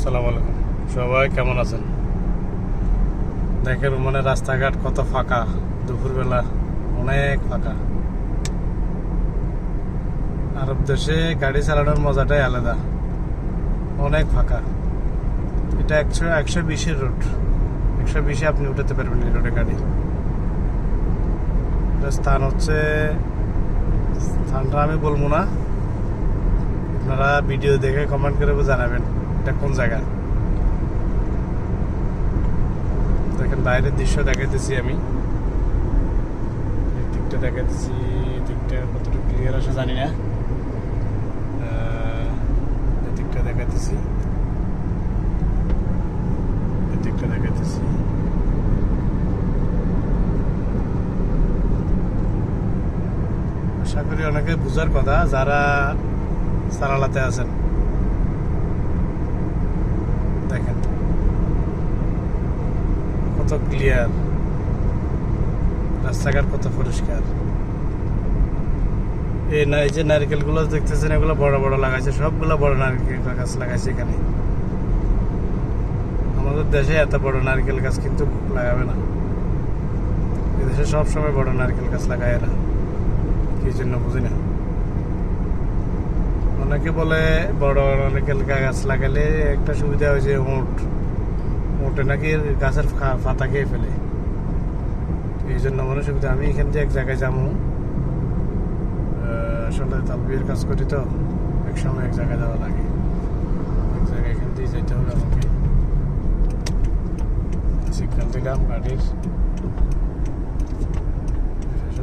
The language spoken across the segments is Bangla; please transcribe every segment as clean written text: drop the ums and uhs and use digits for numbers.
আসসালামু আলাইকুম, সবাই কেমন আছেন? দেখেন মানে রাস্তাঘাট কত ফাঁকা, দুপুরবেলা অনেক ফাঁকা। আরব দেশে গাড়ি চালানোর মজাটাই আলাদা, অনেক ফাঁকা। এটা 120-এর রোড, 120-এ আপনি উঠাতে পারবেন এই রোডে গাড়ি। এটা স্থান হচ্ছে, স্থানটা আমি বলবো না, আপনারা ভিডিও দেখে কমেন্ট করে জানাবেন এটা কোন জায়গা। দেখেন বাইরের দৃশ্য দেখাইতেছি আমি, এই দিকটা দেখাইতেছি, এই দিকটা কতটুকু ক্লিয়ার আসে জানি না, এই দিকটা দেখাইতেছি, এই দিকটা দেখাইতেছি। আশা করি অনেকে বুঝার কথা যারা সারালাতে আছেন। দেখেন কত ক্লিয়ার, রাস্তাঘাট কত পরিষ্কার। এই যে নারকেল গুলো দেখতেছেন, এগুলো বড় বড় লাগাইছে, সবগুলো বড় নারকেল গাছ লাগাইছে এখানে। আমাদের দেশে এত বড় নারকেল গাছ কিন্তু লাগাবে না, এদেশে সবসময় বড় নারকেল গাছ লাগায় এরা, কি জন্য বুঝি না। অনেকে বলে বড় নারকেল গাছ লাগালে একটা সুবিধা হয়েছে, উঠে নাকি গাছের পাতা খেয়ে ফেলে, এই জন্য মনে সুবিধা। আমি এখান থেকে এক জায়গায় যাবো, আসলে তালবির কাজ করি তো, এক সময় এক জায়গায় যাওয়া লাগে, এক জায়গায় এখান থেকে যেতে হবে আমাকে। সিগন্যাল দিলাম গাড়ির,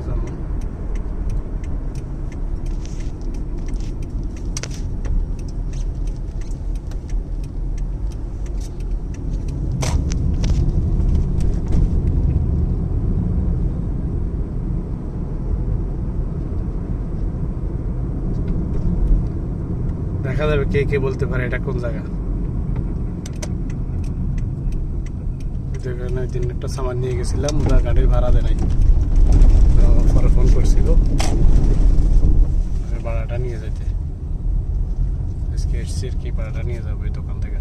যাবো। দেখা যাবে কে কে বলতে পারে এটা কোন জায়গা। ওই দিন একটা সামান নিয়ে গেছিলাম, ওরা গাড়ির ভাড়া দেয় নাই, পরে ফোন করছিল ভাড়াটা নিয়ে যেতে। আজকে এসছি কি ভাড়াটা নিয়ে যাবো এই দোকান থেকে।